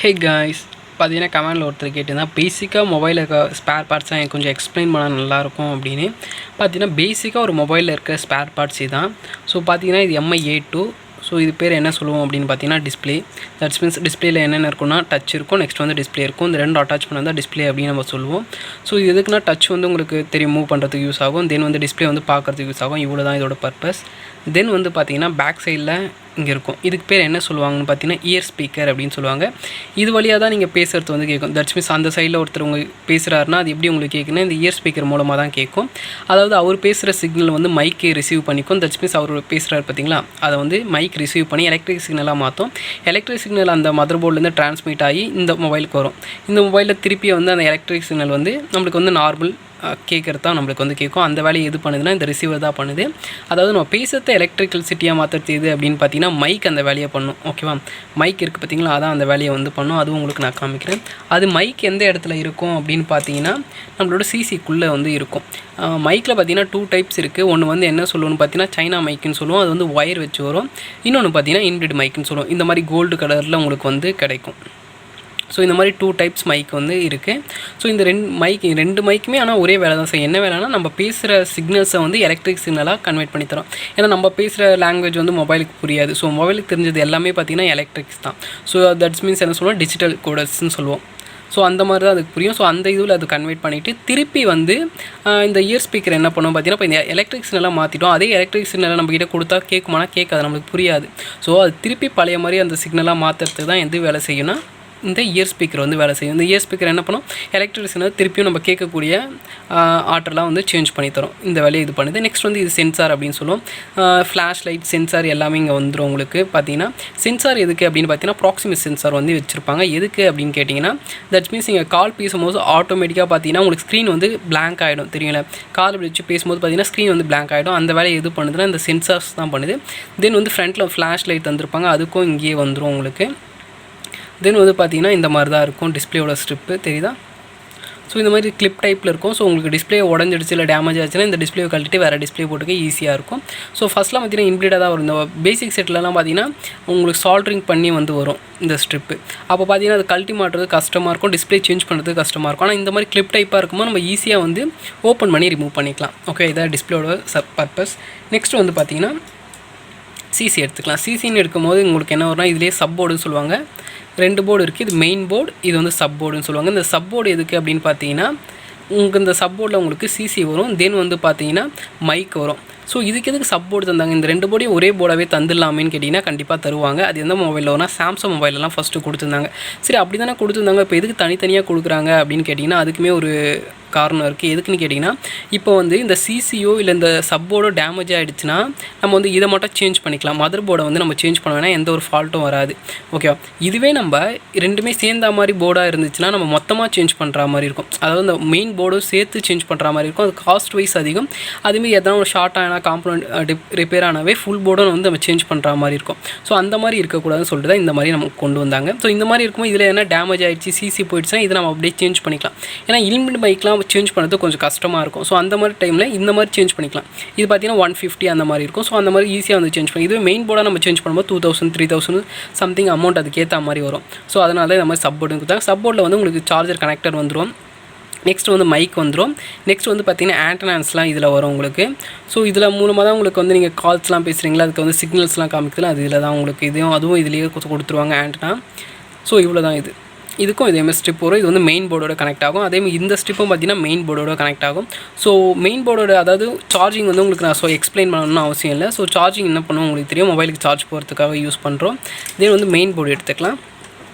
Hey guys, பார்த்தீங்கன்னா கமெண்டில் ஒருத்தர் கேட்டிருந்தா பேசிக்காக மொபைலில் இருக்க ஸ்பேர் பார்ட்ஸ்லாம் எனக்கு கொஞ்சம் எக்ஸ்பிளைன் பண்ணால் நல்லாயிருக்கும் அப்படின்னு. பார்த்தீங்கன்னா பேசிக்காக ஒரு மொபைலில் இருக்க ஸ்பேர் பார்ட்ஸ் இதுதான். ஸோ பார்த்தீங்கன்னா இது MI A2. ஸோ இது பேர் என்ன சொல்லுவோம் அப்படின்னு பார்த்தீங்கன்னா டிஸ்பிளே. தட்ஸ் மீன்ஸ் டிஸ்பிளேயில் என்னென்ன இருக்குன்னா டச் இருக்கும், நெக்ஸ்ட் வந்து டிஸ்பிளே இருக்கும். இந்த ரெண்டு அட்டாச் பண்ண தான் டிஸ்பிளே அப்படின்னு நம்ம சொல்லுவோம். ஸோ இது எதுக்குன்னா டச் வந்து உங்களுக்கு தெரியும் மூவ் பண்ணுறதுக்கு யூஸ் ஆகும், தென் வந்து டிஸ்பிளே வந்து பார்க்குறதுக்கு யூஸ் ஆகும். இவ்வளோ தான் இதோட பர்பஸ். தென் வந்து பார்த்தீங்கன்னா பேக் சைடில் இங்கே இருக்கும். இதுக்கு பேர் என்ன சொல்லுவாங்கன்னு பார்த்தீங்கன்னா இயர் ஸ்பீக்கர் அப்படின்னு சொல்லுவாங்க. இது வழியாக தான் நீங்கள் பேசுகிறது வந்து கேட்கும். தட்ஸ் மீன்ஸ் அந்த சைடில் ஒருத்தர் உங்களுக்கு பேசுகிறாருன்னா அது எப்படி உங்களுக்கு கேட்குன்னா இந்த இயர் ஸ்பீக்கர் மூலமாக தான் கேட்கும். அதாவது அவர் பேசுகிற சிக்னல் வந்து மைக்கு ரிசீவ் பண்ணிக்கும். தட்ஸ் மீன்ஸ் அவர் பேசுகிறாரு பார்த்தீங்களா, அதை வந்து மைக் ரிசீவ் பண்ணி எலக்ட்ரிக் சிக்னலாக மாற்றும். எலக்ட்ரிக் சிக்னல் அந்த மதர் போர்ட்லேருந்து ட்ரான்ஸ்மிட் ஆகி இந்த மொபைலுக்கு வரும். இந்த மொபைலில் திருப்பி வந்து அந்த எலக்ட்ரிக் சிக்னல் வந்து நம்மளுக்கு வந்து நார்மல் கேட்குறது தான் நம்மளுக்கு வந்து கேட்கும். அந்த வேலையை எது பண்ணுதுன்னா இந்த ரிசீவர் தான் பண்ணுது. அதாவது நம்ம பேசுகிறத எலக்ட்ரிக்கல் சிட்டியாக மாற்றுறது எது அப்படின்னு பார்த்தீங்கன்னா மைக் அந்த வேலையை பண்ணும். ஓகேவா, மைக் இருக்குது பார்த்தீங்களா, அதான் அந்த வேலையை வந்து பண்ணும். அதுவும் உங்களுக்கு நான் காமிக்கிறேன். அது மைக் எந்த இடத்துல இருக்கும் அப்படின்னு பார்த்தீங்கன்னா நம்மளோட சிசிக்குள்ளே வந்து இருக்கும். மைக்கில் பார்த்தீங்கன்னா 2 டைப்ஸ் இருக்குது. ஒன்று வந்து என்ன சொல்லுவோம்னு பார்த்தீங்கன்னா சைனா மைக்குன்னு சொல்லுவோம், அது வந்து ஒயர் வச்சு வரும். இன்னொன்று பார்த்தீங்கன்னா இன்பில்ட் மைக்குன்னு சொல்லுவோம். இந்த மாதிரி கோல்டு கலரில் உங்களுக்கு வந்து கிடைக்கும். ஸோ இந்த மாதிரி 2 டைப்ஸ் மைக் வந்து இருக்குது. ஸோ இந்த ரெண்டு மைக்குமே ஆனால் ஒரே வேலை தான் செய்யும். என்ன வேலைனா நம்ம பேசுகிற சிக்னல்ஸை வந்து எலக்ட்ரிக் சிக்னலாக கன்வெர்ட் பண்ணி தரோம். ஏன்னா நம்ம பேசுகிற லாங்குவேஜ் வந்து மொபைலுக்கு புரியாது. ஸோ மொபைலுக்கு தெரிஞ்சது எல்லாமே பார்த்திங்கன்னா எலக்ட்ரிக்ஸ் தான். ஸோ தட்ஸ் மீன்ஸ் என்ன சொல்லுவோம், டிஜிட்டல் கோடர்ஸ்ன்னு சொல்லுவோம். ஸோ அந்த மாதிரி தான் அதுக்கு புரியும். ஸோ அந்த இதில் அது கன்வெர்ட் பண்ணிவிட்டு திருப்பி வந்து இந்த இயர் ஸ்பீக்கர் என்ன பண்ணுவோம் பார்த்தீங்கன்னா, இப்போ இந்த எலக்ட்ரிக் சிக்னலாக மாற்றிட்டோம். அதே எலக்ட்ரிக் சிக்னலை நம்மக்கிட்ட கொடுத்தா கேட்குமானா கேட்காது, நம்மளுக்கு புரியாது. ஸோ அது திருப்பி பழைய மாதிரி அந்த சிக்னலாக மாற்றுறதுக்கு தான் எது வேலை செய்யும்னா இந்த இயர் ஸ்பீக்கர் வந்து வேலை செய்யும். இந்த இயர் ஸ்பீக்கர் என்ன பண்ணும், எலக்ட்ரிக் சிக்னல் திருப்பியும் நம்ம கேட்கக்கூடிய ஆற்றலாம் வந்து சேஞ்ச் பண்ணி தரும். இந்த வேலையை இது பண்ணுது. நெக்ஸ்ட் வந்து இது சென்சார் அப்படின்னு சொல்லுவோம். ஃப்ளாஷ் லைட் சென்சார் எல்லாமே இங்கே வந்துடும். உங்களுக்கு பார்த்தீங்கன்னா சென்சார் எதுக்கு அப்படின்னு பார்த்தீங்கன்னா ப்ராக்சிமிக்ஸ் சென்சார் வந்து வச்சுருப்பாங்க. எதுக்கு அப்படின்னு கேட்டிங்கன்னா தட்ஸ் மீன்ஸ் நீங்கள் கால் பேசும்போது ஆட்டோமேட்டிக்காக பார்த்தீங்கன்னா உங்களுக்கு ஸ்க்ரீன் வந்து பிளாங்க் ஆகிடும். தெரியல, கால் வச்சு பேசும்போது பார்த்தீங்கன்னா ஸ்க்ரீன் வந்து பிளாங்க் ஆகிடும். அந்த வேலையை எது பண்ணுதுன்னா இந்த சென்சார்ஸ் தான் பண்ணுது. தென் வந்து ஃப்ரண்ட்டில் ஃப்ளாஷ் லைட் தந்திருப்பாங்க, அதுக்கும் இங்கேயே வந்துடும் உங்களுக்கு. தென் வந்து பார்த்தீங்கன்னா இந்த மாதிரி தான் இருக்கும் டிஸ்பிளேயோட ஸ்ட்ரிப்பு, தெரியுதா. ஸோ இந்த மாதிரி கிளிப் டைப்பில் இருக்கும். ஸோ உங்களுக்கு டிஸ்பிளே உடஞ்சிடுச்சு இல்லை டேமேஜ் ஆச்சுன்னா இந்த டிஸ்பிளே கழட்டிட்டு வேறு டிஸ்பிளே போட்டுக்க ஈஸியாக இருக்கும். ஸோ ஃபஸ்ட்லாம் பார்த்தீங்கன்னா இன்பில்டாக தான் வரும். இந்த பேசிக் செட்லலாம் பார்த்தீங்கன்னா உங்களுக்கு சால்ட்ரிங் பண்ணி வந்து வரும் இந்த ஸ்ட்ரிப்பு. அப்போ பார்த்தீங்கன்னா அது கழட்டி மாட்டுறது கஷ்டமாக இருக்கும், டிஸ்பிளே சேஞ்ச் பண்ணுறது கஷ்டமாக இருக்கும். ஆனால் இந்த மாதிரி கிளிப் டைப்பாக இருக்கும்போது நம்ம ஈஸியாக வந்து ஓப்பன் பண்ணி ரிமூவ் பண்ணிக்கலாம். ஓகே, இதான் டிஸ்பிளேயோட பர்பஸ். நெக்ஸ்ட் வந்து பார்த்தீங்கன்னா சிசி எடுத்துக்கலாம். சிசின்னு எடுக்கும்போது உங்களுக்கு என்ன வரும்னா இதிலே சப் போர்டுன்னு சொல்லுவாங்க. 2 போர்டு இருக்குது. இது மெயின் போர்டு, இது வந்து சப் போர்டுன்னு சொல்லுவாங்க. இந்த சப் போர்டு எதுக்கு அப்படின்னு பார்த்தீங்கன்னா உங்களுக்கு இந்த சப் போர்டில் உங்களுக்கு சிசி வரும், தென் வந்து பார்த்தீங்கன்னா மைக் வரும். ஸோ இதுக்கு எதுக்கு சப் போர்டு தந்தாங்க, இந்த 2 போர்டையும் ஒரே போர்டாகவே தந்துடலாமேன்னு கேட்டிங்கன்னா கண்டிப்பாக தருவாங்க. அது எந்த மொபைலில் வரும்னா சாம்சங் மொபைலெலாம் ஃபஸ்ட்டு கொடுத்துருந்தாங்க. சரி அப்படி தானே கொடுத்துருந்தாங்க, இப்போ எதுக்கு தனித்தனியாக கொடுக்குறாங்க அப்படின்னு கேட்டிங்கன்னா அதுக்குமே ஒரு காரணம் இருக்குது. எதுக்குன்னு கேட்டிங்கன்னா இப்போ வந்து இந்த சிசியோ இல்லை இந்த சப்போர்டோ டேமேஜ் ஆகிடுச்சுன்னா நம்ம வந்து இதை மட்டும் சேஞ்ச் பண்ணிக்கலாம். மதர் போர்டை வந்து நம்ம சேஞ்ச் பண்ண வேணால் எந்த ஒரு ஃபால்ட்டும் வராது. ஓகேவா, இதுவே நம்ம ரெண்டுமே சேர்ந்த மாதிரி போர்டாக இருந்துச்சுன்னா நம்ம மொத்தமாக சேஞ்ச் பண்ணுற மாதிரி இருக்கும். அதாவது இந்த மெயின் போர்டும் சேர்த்து சேஞ்ச் பண்ணுற மாதிரி இருக்கும். அது காஸ்ட் வைஸ் அதிகம். அதுமாரி எதனா ஒரு ஷார்ட் ஆனால் காம்பனண்ட் ரிப்பேர் ஆனாவே ஃபுல் போர்டும் வந்து நம்ம சேஞ்ச் பண்ணுற மாதிரி இருக்கும். ஸோ அந்த மாதிரி இருக்கக்கூடாதுன்னு சொல்லிட்டு தான் இந்த மாதிரி நமக்கு கொண்டு வந்தாங்க. ஸோ இந்த மாதிரி இருக்கும்போது இதில் என்ன டேமேஜ் ஆகிடுச்சு, சிசி போயிடுச்சுன்னா இதை நம்ம அப்படியே சேஞ்ச் பண்ணிக்கலாம். ஏன்னா இன்பில்ட் மைக்லாம் சேஞ்ச் பண்ணுறது கொஞ்சம் கஷ்டமாக இருக்கும். ஸோ அந்த மாதிரி டைமில் இந்த மாதிரி சேஞ்ச் பண்ணிக்கலாம். இது பார்த்தீங்கன்னா 150 அந்த மாதிரி இருக்கும். ஸோ அந்த மாதிரி ஈஸியாக வந்து சேஞ்ச் பண்ணி, இதுவே மெயின் போர்டாக நம்ம சேஞ்ச் பண்ணும்போது 2000 3000 சம்திங் அமௌண்ட் அதுக்கு ஏற்ற மாதிரி வரும். ஸோ அதனால தான் இந்த மாதிரி சப் போர்டு கொடுத்தாங்க. சப் போர்டில் வந்து உங்களுக்கு சார்ஜர் கனெக்டர் வந்துடும். நெக்ஸ்ட் வந்து மைக் வந்துடும். நெக்ஸ்ட் வந்து பார்த்திங்கன்னா ஆண்டனான்ஸ்லாம் இதில் வரும் உங்களுக்கு. ஸோ இதில் மூலமாக தான் உங்களுக்கு வந்து நீங்கள் கால்ஸ்லாம் பேசுகிறீங்களா, அதுக்கு வந்து சிக்னல்ஸ்லாம் காமிக்கிறதுல அது இதில் தான் உங்களுக்கு அதுவும் இதுலேயே கொடுத்துருவாங்க ஆண்டனா. ஸோ இவ்வளோ தான் இது. இதுக்கும் இதேமாதிரி ஸ்ட்ரிப் வரும். இது வந்து மெயின் போர்டோட கனெக்ட் ஆகும். அதேமாதிரி இந்த ஸ்ட்ரிப்பும் பார்த்தீங்கன்னா மெயின் போர்டோட கனெக்ட் ஆகும். ஸோ மெயின் போர்டோட அதாவது சார்ஜிங் வந்து உங்களுக்கு நான் எக்ஸ்பிளைன் பண்ணணும்னு அவசியம் இல்லை. ஸோ சார்ஜிங் என்ன பண்ணுவோம் உங்களுக்கு தெரியும், மொபைலுக்கு சார்ஜ் போகிறதுக்காக யூஸ் பண்ணுறோம். இதே வந்து மெயின் போர்டு எடுத்துக்கலாம்.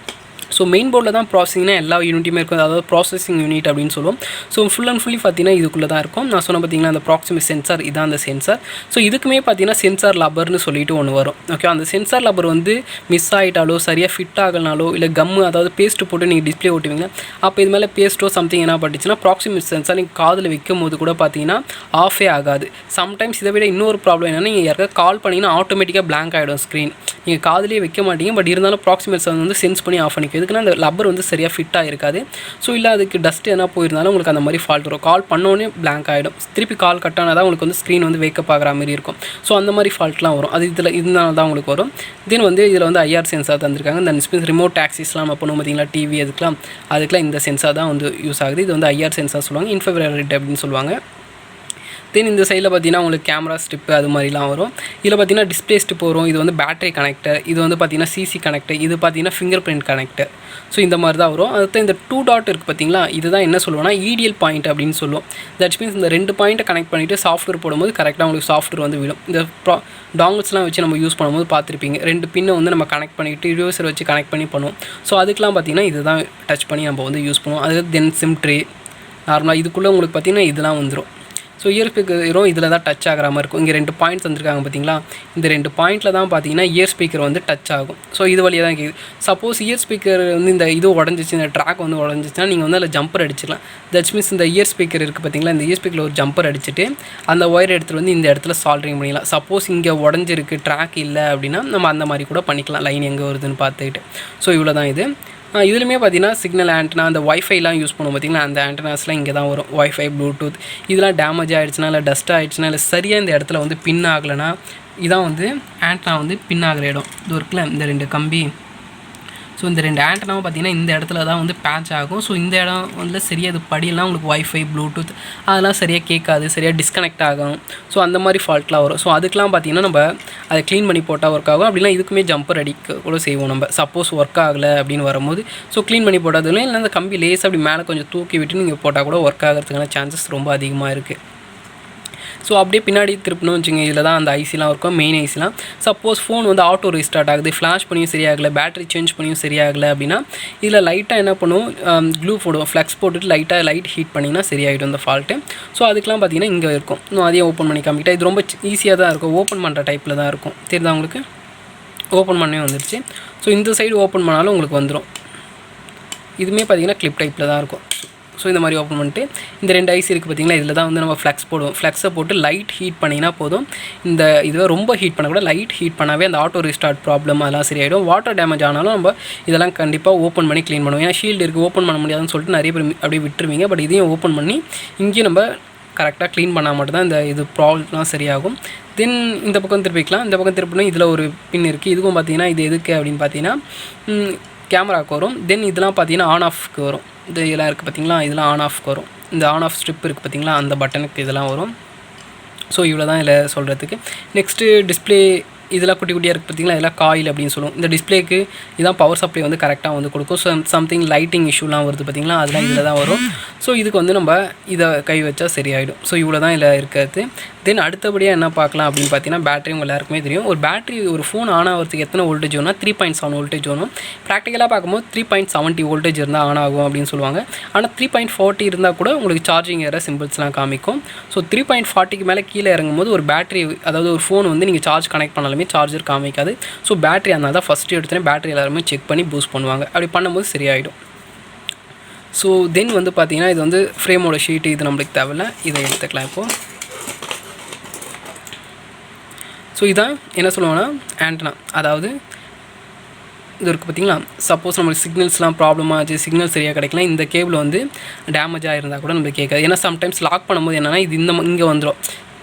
ஸோ மெயின் போர்டில் தான் ப்ராசஸிங்னா எல்லா யூனிட்டுமே இருக்கும். அதாவது ப்ராசஸிங் யூனிட் அப்படின்னு சொல்லுவோம். ஸோ ஃபுல் அண்ட் ஃபுல்லி பார்த்தீங்கன்னா இதுக்குள்ளே தான் இருக்கும். நான் சொன்ன பார்த்தீங்கன்னா அந்த ப்ராக்சிமிக்ஸ் சென்சார் இதான் அந்த சென்சார். ஸோ இதுக்குமே பார்த்தீங்கன்னா சென்சார் லப்பர்னு சொல்லிட்டு ஒன்று வரும். ஓகே, அந்த சென்சார் லப்பர் வந்து மிஸ் ஆகிட்டாலோ சரியாக ஃபிட் ஆகலனாலோ இல்லை கம்மு அதாவது பேஸ்ட்டு போட்டு நீங்கள் டிஸ்பிளே ஓட்டுவீங்க, அப்போ இது மேலே பேஸ்ட்டோ சம்திங் என்ன பட்டுச்சுன்னா ப்ராக்சிமிக்ஸ் சென்சார் நீங்கள் காதில் வைக்கும் போது கூட பார்த்தீங்கன்னா ஆஃபே ஆகாது. சம்டைம்ஸ் இதை விட இன்னொரு ப்ராப்ளம் என்னென்னா நீங்கள் யாருக்காவது கால் பண்ணிங்கன்னா ஆட்டோமேட்டிக்காக பிளாங்க் ஆகிடும் ஸ்க்ரீன். நீங்கள் காதிலே வைக்க மாட்டீங்க, பட் இருந்தாலும் ப்ராக்சிமிக்ஸ் வந்து சென்ஸ் பண்ணி ஆஃப் பண்ணிக்க இருக்கும். எதுக்குன்னா அந்த லப்பர் வந்து சரியாக ஃபிட் ஆகிருக்காது. ஸோ இல்லை அதுக்கு டஸ்ட் எதனா போயிருந்தாலும் உங்களுக்கு அந்த மாதிரி ஃபால்ட் வரும். கால் பண்ணோன்னே பிளாங்க் ஆகிடும். திருப்பி கால் கட் ஆனால் தான் உங்களுக்கு வந்து ஸ்க்ரீன் வந்து வேக்கப் ஆகிற மாதிரி இருக்கும். ஸோ அந்த மாதிரி ஃபால்ட்லாம் வரும். அது இதனால தான் உங்களுக்கு வரும். தென் வந்து இதில் வந்து ஐஆர் சென்சார் தந்திருக்காங்க. இந்த ரிமோட் ஆக்சிஸ்லாம் நம்ம பண்ணுவோம் பார்த்தீங்களா, டிவி அதுக்கெலாம் இந்த சென்சார் தான் வந்து யூஸ் ஆகுது. இது வந்து ஐஆர் சென்சார் சொல்லுவாங்க, இன்ஃப்ராரெட் அப்படின்னு சொல்லுவாங்க. தென் இந்த சைடில் பார்த்தீங்கன்னா உங்களுக்கு கேமரா ஸ்ட்ரிப்பு அது மாதிரிலாம் வரும். இதில் பார்த்தீங்கன்னா டிஸ்பிளே ஸ்ட்ரிப் வரும். இது வந்து பேட்டரி கனெக்டர், இது வந்து பார்த்தீங்கன்னா சிசி கனெக்டர், இது பார்த்தீங்கன்னா ஃபிங்கர் பிரிண்ட் கனெக்டர். ஸோ இந்த மாதிரி தான் வரும். அடுத்து இந்த 2 டாட் இருக்குது பார்த்தீங்களா, இதுதான் என்ன சொல்லுவோம்னா ஈடிஎல் பாயிண்ட் அப்படின்னு சொல்லுவோம். தட்ஸ் மீன்ஸ் இந்த 2 பாயிண்ட்டை கனெக்ட் பண்ணிவிட்டு சாஃப்ட்வேர் போடும்போது கரெக்டாக உங்களுக்கு சாஃப்ட்வேர் வந்து விடும். இந்த டாங்கிள்ஸ்லாம் வச்சு நம்ம யூஸ் பண்ணும்போது பார்த்துருப்பீங்க, 2 பின்னை வந்து நம்ம கனெக்ட் பண்ணிவிட்டு ரிவர்ஸர் வச்சு கனெக்ட் பண்ணி பண்ணுவோம். ஸோ அதுக்கெலாம் பார்த்தீங்கன்னா இதுதான் டச் பண்ணி நம்ம வந்து யூஸ் பண்ணுவோம். அது தென் சிம் ட்ரே நார்மலாக இதுக்குள்ளே உங்களுக்கு பார்த்தீங்கன்னா இதெல்லாம் வந்துடும். ஸோ இயர் ஸ்பீக்கரும் இதில் தான் டச் ஆகிற மாதிரி இருக்கும். இங்கே 2 பாயிண்ட்ஸ் வந்துருக்காங்க பார்த்தீங்களா, இந்த 2 பாயிண்ட்டில் தான் பார்த்தீங்கன்னா இயர் ஸ்பீக்கர் வந்து டச் ஆகும். ஸோ இது வழியாக தான் கேட்குது. சப்போஸ் இயர் ஸ்பீக்கர் வந்து இந்த இது உடஞ்சிச்சு, இந்த ட்ராக் வந்து உடஞ்சிச்சுன்னா நீங்கள் வந்து அதில் ஜம்பர் அடிச்சிடலாம். தட்ஸ் மீன்ஸ் இந்த இயர் ஸ்பீக்கர் இருக்குது பார்த்தீங்களா, இந்த இயர் ஸ்பீக்கரில் ஒரு ஜம்பர் அடிச்சுட்டு அந்த ஒயர் எடுத்துகிட்டு வந்து இந்த இடத்துல சால்ட்ரிங் பண்ணிக்கலாம். சப்போஸ் இங்கே உடஞ்சிருக்கு, ட்ராக் இல்லை அப்படின்னா நம்ம அந்த மாதிரி கூட பண்ணிக்கலாம், லைன் எங்கே வருதுன்னு பார்த்துக்கிட்டு. ஸோ இவ்வளோ தான் இது. இதுலையுமே பார்த்தீங்கன்னா சிக்னல் ஆண்டனா, அந்த ஒய்ஃபைலாம் யூஸ் பண்ணுவோம் பார்த்தீங்கன்னா, அந்த ஆண்டனாஸ்லாம் இங்கே தான் வரும். ஒய்ஃபை, ப்ளூடூத் இதெல்லாம் டேமேஜ் ஆகிடுச்சுன்னா, இல்லை டஸ்ட் ஆகிடுச்சுன்னா, இல்லை சரியாக இந்த இடத்துல வந்து பின் ஆகலைன்னா, இதான் வந்து ஆண்டனா வந்து பின் ஆகிற இடம். இது இருக்குல்ல இந்த 2 கம்பி. ஸோ இந்த 2 ஆண்டனாவும் பார்த்தீங்கன்னா இந்த இடத்துல தான் வந்து பேட்ச் ஆகும். ஸோ இந்த இடம் வந்து சரியாக அது படியெல்லாம் உங்களுக்கு ஒய்ஃபை, ப்ளூடூத் அதெல்லாம் சரியாக கேட்காது, சரியாக டிஸ்கனெக்ட் ஆகும். ஸோ அந்த மாதிரி ஃபால்ட்லாம் வரும். ஸோ அதுக்கெலாம் பார்த்தீங்கன்னா நம்ம அதை க்ளீன் பண்ணி போட்டால் ஒர்க் ஆகும். அப்படின்னா இதுக்குமே ஜம்பர் அடிக்க கூட செய்வோம் நம்ம. சப்போஸ் ஒர்க் ஆகலை அப்படின்னு வரும்போது ஸோ க்ளீன் பண்ணி போட்டதுல இல்லை அந்த கம்பி லேஸ் அப்படி மேலே கொஞ்சம் தூக்கி விட்டு நீங்கள் போட்டால் கூட ஒர்க் ஆகிறதுக்கான சான்சஸ் ரொம்ப அதிகமாக இருக்குது. ஸோ அப்படியே பின்னாடி திருப்பணும் வச்சுங்க, இதில் தான் அந்த ஐசிலாம் இருக்கும், மெயின் ஐசிலாம். சப்போஸ் ஃபோன் வந்து ஆட்டோ ரீஸ்டார்ட் ஆகுது, ஃப்ளாஷ் பண்ணியும் சரியாகலை, பேட்டரி சேஞ்ச் பண்ணியும் சரியாகலை அப்படின்னா இதில் லைட்டாக என்ன பண்ணுவோம், க்ளூ போடுவோம், ஃப்ளெக்ஸ் போட்டுட்டு லைட் ஹீட் பண்ணிங்கன்னா சரியாயிடும் அந்த ஃபால்ட்டு. ஸோ அதுக்கெலாம் பார்த்தீங்கன்னா இங்கே இருக்கும். இன்னும் அதையும் ஓப்பன் பண்ணி காமிக்கிட்டா இது ரொம்ப ஈஸியாக தான் இருக்கும், ஓப்பன் பண்ணுற டைப்பில் தான் இருக்கும். தெரியுதா உங்களுக்கு, ஓப்பன் பண்ணே வந்துடுச்சு. ஸோ இந்த சைடு ஓப்பன் பண்ணாலும் உங்களுக்கு வந்துடும். இதுவுமே பார்த்தீங்கன்னா கிளிப் டைப்பில் தான் இருக்கும். ஸோ இந்த மாதிரி ஓப்பன் பண்ணிட்டு இந்த 2 ஐசி இருக்குது பார்த்தீங்களா, இதில் தான் வந்து நம்ம ஃப்ளெக்ஸ் போடுவோம். ஃப்ளெக்ஸை போட்டு லைட் ஹீட் பண்ணிங்கன்னா போதும். இந்த இதுவே ரொம்ப ஹீட் பண்ணக்கூட, லைட் ஹீட் பண்ணாவே அந்த ஆட்டோ ரீஸ்டார்ட் ப்ராப்ளம் அதெல்லாம் சரியாயிடும். வாட்டர் டேமேஜ் ஆனாலும் நம்ம இதெல்லாம் கண்டிப்பாக ஓப்பன் பண்ணி க்ளீன் பண்ணுவோம். ஏன்னா ஷீல்டு இருக்குது, ஓப்பன் பண்ண முடியாதுன்னு சொல்லிட்டு நிறைய பேர் அப்படியே விட்டுருவீங்க. பட் இதையும் ஓப்பன் பண்ணி இங்கேயும் நம்ம கரெக்டாக க்ளீன் பண்ணால் மட்டும்தான் இந்த இது ப்ராப்ளம்லாம் சரியாகும். தென் இந்த பக்கம் திருப்பிக்கலாம். இந்த பக்கம் திருப்பினா இதில் ஒரு பின் இருக்குது. இதுவும் பார்த்தீங்கன்னா இது எதுக்கு அப்படின்னு பார்த்தீங்கன்னா கேமராவுக்கு வரும். தென் இதெல்லாம் பார்த்தீங்கன்னா ஆன் ஆஃப்க்கு வரும். இந்த இதெல்லாம் இருக்குது பார்த்தீங்களா, இதெல்லாம் ஆன் ஆஃப்க்கு வரும். இந்த ஆன் ஆஃப் ஸ்ட்ரிப் இருக்குது பார்த்தீங்களா, அந்த பட்டனுக்கு இதெல்லாம் வரும். ஸோ இவ்வளோ தான் இதில் சொல்கிறதுக்கு. நெக்ஸ்ட்டு டிஸ்பிளே இதெல்லாம் குட்டி குட்டியாக இருக்குது பார்த்தீங்களா, இதெல்லாம் காயில் அப்படின்னு சொல்லுவோம். இந்த டிஸ்பிளேக்கு இதான் பவர் சப்ளை வந்து கரெக்டாக வந்து கொடுக்கும். ஸோ சம்திங் லைட்டிங் இஷ்யூலாம் வருது பார்த்தீங்களா, அதெல்லாம் இதில் தான் வரும். ஸோ இதுக்கு வந்து நம்ம இதை கை வச்சா சரியாயிடும். ஸோ இவ்வளோ தான் இதில் இருக்கிறது. தென் அடுத்தபடியாக என்ன பார்க்கலாம் அப்படின்னு பார்த்தீங்கன்னா, பேட்டரி உங்கள் எல்லாருக்குமே தெரியும். ஒரு பேட்டரி ஒரு ஃபோன் ஆன் ஆகிறதுக்கு எத்தனை வோல்டேஜ் வேணும்னா 3.7 வோல்டேஜ் வேணும். ப்ராக்டிக்கலாக பார்க்கும்போது 3.70 வோல்டேஜ் இருந்தால் ஆன் ஆகும் அப்படின்னு சொல்லுவாங்க. ஆனால் 3.40 இருந்தால் கூட உங்களுக்கு சார்ஜிங் ஏற சிம்பிள்ஸ்லாம் காமிக்கும். ஸோ 3.40க்கு மேலே கீழே இறங்கும்போது ஒரு பேட்டரி, அதாவது ஒரு ஃபோன் வந்து நீங்கள் சார்ஜ் கனெக்ட் பண்ணாலுமே சார்ஜர் காமிக்காது. ஸோ பேட்டரி அதனால தான் ஃபஸ்ட்டு எடுத்தோன்னே பேட்டரி எல்லாருமே செக் பண்ணி பூஸ்ட் பண்ணுவாங்க. அப்படி பண்ணும்போது சரியாயிடும். ஸோ தென் வந்து பார்த்தீங்கன்னா இது வந்து ஃப்ரேமோட ஷீட்டு, இது நம்மளுக்கு தேவையில்லை, இதை எடுத்துக்கலாம் இப்போது. ஸோ இதான் என்ன சொல்லுவோன்னா ஆண்டனா, அதாவது இது இருக்குது பார்த்தீங்களா. சப்போஸ் நம்மளுக்கு சிக்னல்ஸ்லாம் ப்ராப்ளமாக ஆச்சு, சிக்னல் சரியாக கிடைக்கலாம், இந்த கேபிள் வந்து டேமேஜ் ஆகிருந்தால் கூட நம்மளுக்கு கேட்காது. ஏன்னா சம்டைம்ஸ் லாக் பண்ணும்போது என்னென்னா இது இங்கே வந்துடும்,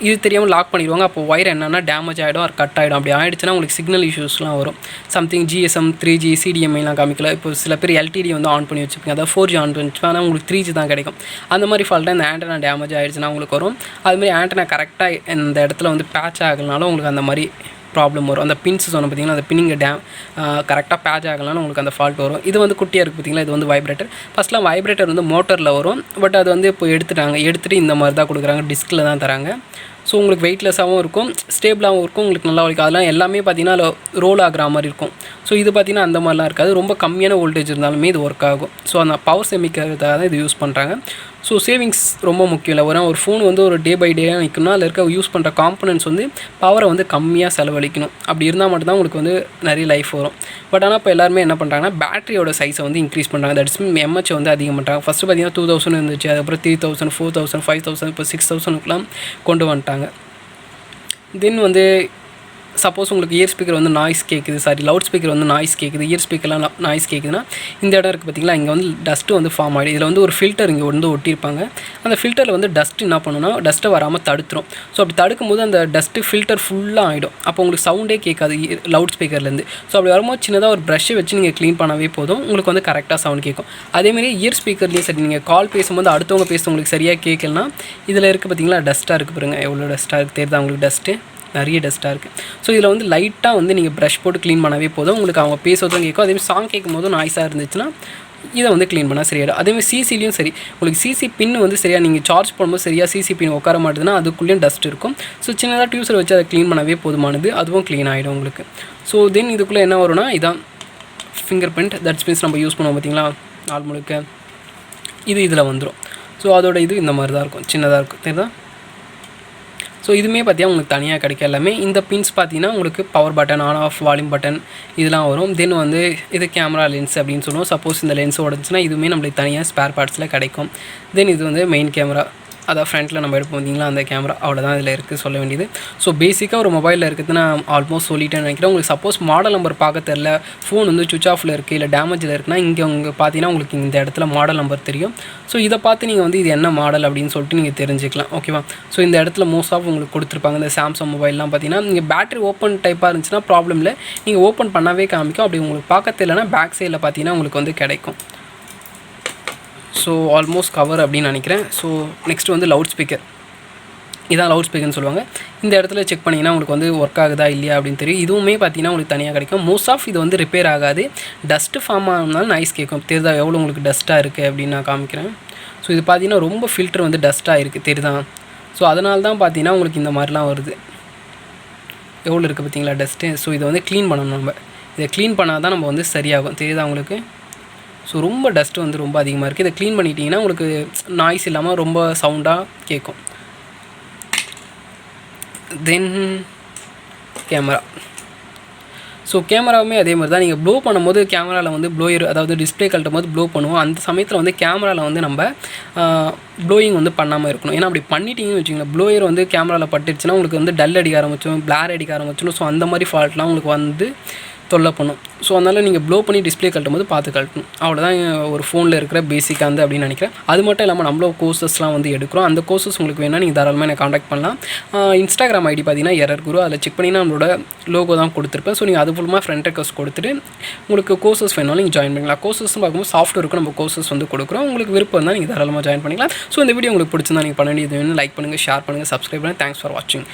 இது தெரியாமல் லாக் பண்ணிடுவாங்க. அப்போ ஒயர் என்னென்னா டேமேஜ் ஆகிடும், ஒரு கட் ஆகிடும். அப்படி ஆகிடுச்சுன்னா உங்களுக்கு சிக்னல் இஷ்யூஸ்லாம் வரும். சம்திங் GSM 3G CDMAலாம் காமிக்கல. இப்போ சில பேர் LTD வந்து ஆன் பண்ணி வச்சுருப்பீங்க, அதாவது 4G ஆன் பண்ணி வச்சுப்பேன், ஆனால் உங்களுக்கு 3G தான் கிடைக்கும். அந்த மாதிரி ஃபால்ட்டாக இந்த ஆண்டனா டேமேஜ் ஆகிடுச்சுன்னா உங்களுக்கு வரும். அதுமாதிரி ஆண்டனா கரெக்டாக இந்த இடத்துல வந்து பேட்ச் ஆகலனாலும் உங்களுக்கு அந்த மாதிரி ப்ராப்ளம் வரும். அந்த பின்ஸ் சொன்ன பார்த்தீங்கன்னா, அந்த பின்னிங்க கரெக்டாக பேட்ச் ஆகலனாலும் உங்களுக்கு அந்த ஃபால்ட் வரும். இது வந்து குட்டியாக இருக்குது பார்த்தீங்களா, இது வந்து வைப்ரேட்டர். ஃபஸ்ட்லாம் வைப்ரேட்டர் வந்து மோட்டரில் வரும், பட் அது வந்து இப்போ எடுத்துகிட்டு இந்த மாதிரி தான் கொடுக்குறாங்க, டிஸ்கில் தான் தராங்க. ஸோ உங்களுக்கு வெயிட்லெஸ்ஸாகவும் இருக்கும், ஸ்டேபிளாகவும் இருக்கும், உங்களுக்கு நல்லா வலிக்கும். அதெல்லாம் எல்லாமே பார்த்தீங்கன்னா ரோல் ஆகிற மாதிரி இருக்கும். ஸோ இது பார்த்தீங்கன்னா அந்த மாதிரிலாம் இருக்காது, ரொம்ப கம்மியான வோல்டேஜ் இருந்தாலுமே இது ஒர்க் ஆகும். ஸோ அந்த பவர் சேமிக்கிறதுக்காக தான் இது யூஸ் பண்ணுறாங்க. ஸோ சேவிங்ஸ் ரொம்ப முக்கியம் இல்லை. ஒரு ஃபோன் வந்து ஒரு டே பை டேயாக நிற்கணும்னா அதில் இருக்க யூஸ் பண்ணுற காம்பனன்ட்ஸ் வந்து பவரை வந்து கம்மியாக செலவழிக்கணும். அப்படி இருந்தால் மட்டும்தான் உங்களுக்கு வந்து நிறைய லைஃப் வரும். பட் ஆனால் இப்போ எல்லாருமே என்ன பண்ணுறாங்கன்னா பேட்டரியோட சைஸை வந்து இன்க்ரீஸ் பண்ணுறாங்க. தட்ஸ் மீன் MH வந்து அதிகம் பண்ணுறாங்க. ஃபஸ்ட்டு பார்த்தீங்கன்னா 2000 இருந்துச்சு, அதுக்கப்புறம் 3000, 4000, 5000, இப்போ 6000க்குலாம் கொண்டு வந்துட்டாங்க. தென் வந்து சப்போஸ் உங்களுக்கு இயர் ஸ்பீக்கர் வந்து நாய்ஸ் கேட்குது, லவுட் ஸ்பீக்கர் வந்து நாய்ஸ் கேட்குது, இயர் ஸ்பீக்கர்லாம் நாய்ஸ் கேட்குதுன்னா இந்த இடம் இருக்குது பார்த்தீங்களா, இங்கே வந்து டஸ்ட்டு வந்து ஃபார்ம் ஆகிடும். இதில் வந்து ஒரு ஃபில்டர் இங்கே வந்து ஒட்டியிருப்பாங்க. அந்த ஃபில்டரில் வந்து டஸ்ட்டு என்ன பண்ணுன்னா டஸ்ட்டை வராமல் தடுத்துரும். ஸோ அப்படி தடுக்கும் போது அந்த டஸ்ட்டு ஃபில்டர் ஃபுல்லாக ஆகிடும். அப்போ உங்களுக்கு சவுண்டே கேட்காது லவுட் ஸ்பீக்கர்லேருந்து. ஸோ அப்படி வரும்போது சின்னதாக ஒரு ப்ரஷ்ஷை வச்சு நீங்கள் க்ளீன் பண்ணவே போதும், உங்களுக்கு வந்து கரெக்டாக சவுண்ட் கேட்கும். அதேமாதிரி இயர் ஸ்பீக்கர்லேயும் சரி, நீங்கள் கால் பேசும்போது அடுத்தவங்க பேசுகிறவங்களுக்கு சரியாக கேட்கலனா இதில் இருக்குது பார்த்தீங்களா, டஸ்ட்டாக இருக்குது பாருங்கள், எவ்வளோ டஸ்ட்டாக இருக்குது தெரியுதா உங்களுக்கு, டஸ்ட்டு நிறைய டஸ்ட்டாக இருக்குது. ஸோ இதில் வந்து லைட்டாக வந்து நீங்கள் ப்ரஷ் போட்டு க்ளீன் பண்ணவே போதும், உங்களுக்கு அவங்க பேசுவதும் கேட்கும். அதேமாதிரி சாங் கேட்கும் போதும் நாய்ஸாக இருந்துச்சுன்னா இதை வந்து க்ளீன் பண்ணால் சரியாயிடும். அதேமாதிரி சிசிலையும் சரி, உங்களுக்கு சிசி பின் வந்து சரியாக நீங்கள் சார்ஜ் பண்ணும்போது சரியாக சிசி பின் உட்கார மாட்டுதுன்னா அதுக்குள்ளேயும் டஸ்ட் இருக்கும். ஸோ சின்னதாக டியூசர் வச்சு அதை க்ளீன் பண்ணவே போதுமானது, அதுவும் க்ளீன் ஆகிடும் உங்களுக்கு. ஸோ தென் இதுக்குள்ளே என்ன வரும்னா இதான் ஃபிங்கர் பிரிண்ட், தட்ஸ் மீன்ஸ் நம்ம யூஸ் பண்ணுவோம் பார்த்தீங்களா ஆள் முழுக்க, இது இதில் வந்துடும். ஸோ அதோட இது இந்த மாதிரி தான் இருக்கும், சின்னதாக இருக்கும் தெரியுதா. ஸோ இதுவுமே பார்த்தீங்கன்னா உங்களுக்கு தனியாக கிடைக்கும் எல்லாமே. இந்த பின்ஸ் பார்த்தீங்கன்னா உங்களுக்கு power button, on off, volume button இதெல்லாம் வரும். தென் வந்து இது கேமரா லென்ஸ் அப்படின்னு சொல்லுவோம். சப்போஸ் இந்த லென்ஸ் உடஞ்சுன்னா இதுவுமே நம்மளுக்கு தனியாக ஸ்பேர் பார்ட்ஸில் கிடைக்கும். தென் இது வந்து மெயின் கேமரா, அதான் ஃப்ரண்ட்டில் நம்ம எடுப்போம் பார்த்தீங்களா அந்த கேமரா, அவ்வளோதான் இதில் இருக்குது சொல்ல வேண்டியது. ஸோ பேசிக்காக ஒரு மொபைலில் இருக்குது நான் ஆல்மோஸ்ட் சொல்லிட்டேன்னு நினைக்கிறேன். உங்களுக்கு சப்போஸ் மாடல் நம்பர் பார்க்க தெரில, ஃபோன் வந்து சுவிச் ஆஃபில் இருக்குது இல்லை டேமேஜில் இருக்குன்னா இங்கே பார்த்தீங்கன்னா உங்களுக்கு இந்த இடத்துல மாடல் நம்பர் தெரியும். ஸோ இதை பார்த்து நீங்கள் வந்து இது என்ன மாடல் அப்படின்னு சொல்லிட்டு நீங்கள் தெரிஞ்சுக்கலாம், ஓகேவா. ஸோ இந்த இடத்துல மோஸ்ட் ஆஃப் உங்களுக்கு கொடுத்துருப்பாங்க. இந்த சாம்சங் மொபைல்லாம் பார்த்தீங்கன்னா நீங்கள் பேட்டரி ஓப்பன் டைப்பாக இருந்துச்சுன்னா ப்ராப்ளம் இல்லை, நீங்கள் ஓப்பன் பண்ணாவே காமிக்கும். அப்படி உங்களுக்கு பார்க்க தெரியலனா பேக் சைடில் பார்த்தீங்கன்னா உங்களுக்கு வந்து கிடைக்கும். ஸோ ஆல்மோஸ்ட் கவர் அப்படின்னு நினைக்கிறேன். ஸோ நெக்ஸ்ட் வந்து லவுட் ஸ்பீக்கர், இதான் லவுட் ஸ்பீக்கர்னு சொல்லுவாங்க. இந்த இடத்துல செக் பண்ணிங்கன்னா உங்களுக்கு வந்து ஒர்க் ஆகுதா இல்லையா அப்படின்னு தெரியும். இதுவுமே பார்த்தீங்கன்னா உங்களுக்கு தனியாக கிடைக்கும். மோஸ்ட் ஆஃப் இது வந்து ரிப்பேர் ஆகாது, டஸ்ட்டு ஃபார்ம் ஆகுனாலும் நாய்ஸ் கேட்கும். தெரியுதா எவ்வளோ உங்களுக்கு டஸ்ட்டாக இருக்குது அப்படின்னு நான் காமிக்கிறேன். ஸோ இது பார்த்தீங்கன்னா ரொம்ப ஃபில்டர் வந்து டஸ்ட்டாக இருக்குது தெரியுதா. ஸோ அதனால தான் பார்த்தீங்கன்னா உங்களுக்கு இந்த மாதிரிலாம் வருது, எவ்வளோ இருக்குது பார்த்தீங்களா டஸ்ட்டு. ஸோ இதை வந்து க்ளீன் பண்ணணும், நம்ம இதை க்ளீன் பண்ணால் தான் நம்ம வந்து சரியாகும், தெரியுதா உங்களுக்கு. ஸோ ரொம்ப டஸ்ட்டு வந்து ரொம்ப அதிகமாக இருக்குது. இதை க்ளீன் பண்ணிட்டீங்கன்னா உங்களுக்கு நாய்ஸ் இல்லாமல் ரொம்ப சவுண்டாக கேட்கும். தென் கேமரா, ஸோ கேமராவுமே அதே மாதிரி தான். நீங்கள் ப்ளோ பண்ணும்போது கேமராவில் வந்து ப்ளோயர், அதாவது டிஸ்பிளே கழட்டும் போது ப்ளோ பண்ணுவோம். அந்த சமயத்தில் வந்து கேமராவில் வந்து நம்ம ப்ளோயிங் வந்து பண்ணாமல் இருக்கணும். ஏன்னா அப்படி பண்ணிட்டீங்கன்னு வச்சுக்கோங்களேன், ப்ளோயர் வந்து கேமராவில் பட்டுச்சுன்னா உங்களுக்கு வந்து டல் அடிக்க ஆரம்பிச்சிடும், பிளார் அடிக்க ஆரம்பிச்சிடும். ஸோ அந்த மாதிரி ஃபால்ட்லாம் உங்களுக்கு வந்து தொல்லை பண்ணும். ஸோ அதனால் நீங்கள் ப்ளோ பண்ணி டிஸ்பிளே கழட்டும் போது பார்த்து கழட்டணும். அவ்வளோதான் ஒரு ஃபோனில் இருக்கிற பேசிக்காக வந்து அப்படின்னு நினைக்கிறேன். அது மட்டும் இல்லாமல் நம்மளும் கோர்சஸ்லாம் வந்து எடுக்கிறோம். அந்த கோர்சஸ் உங்களுக்கு வேணால் நீங்கள் தாராளமாக எனக்கு காண்டாக்ட் பண்ணலாம். இன்ஸ்டாகிராம் ஐடி பார்த்தீங்கன்னா errorguru, அதில் செக் பண்ணிங்கன்னா நம்மளோட லோகோ தான் கொடுத்துருப்பேன். ஸோ நீங்கள் அது ஃபுல்லாக ஃப்ரெண்ட் ரெக்வஸ்ட் கொடுத்துட்டு உங்களுக்கு கோர்சஸ் வேணாலும் நீங்கள் ஜாயின் பண்ணிக்கலாம். கோர்சஸ்னு பார்க்கும்போது சாஃப்ட்வேருக்கு நம்ம கோர்சஸ் வந்து கொடுக்குறோம். உங்களுக்கு விருப்பம் தான் நீங்கள் தாராளமாக ஜாயின் பண்ணிக்கலாம். ஸோ இந்த வீடியோ உங்களுக்கு பிடிச்சிருந்தா நீங்கள் பண்ண வேண்டியது வேணும், லைக் பண்ணுங்கள், ஷேர் பண்ணுங்கள், சப்ஸ்கிரைப் பண்ணுங்கள். தேங்க்ஸ் ஃபார் வாட்சிங்.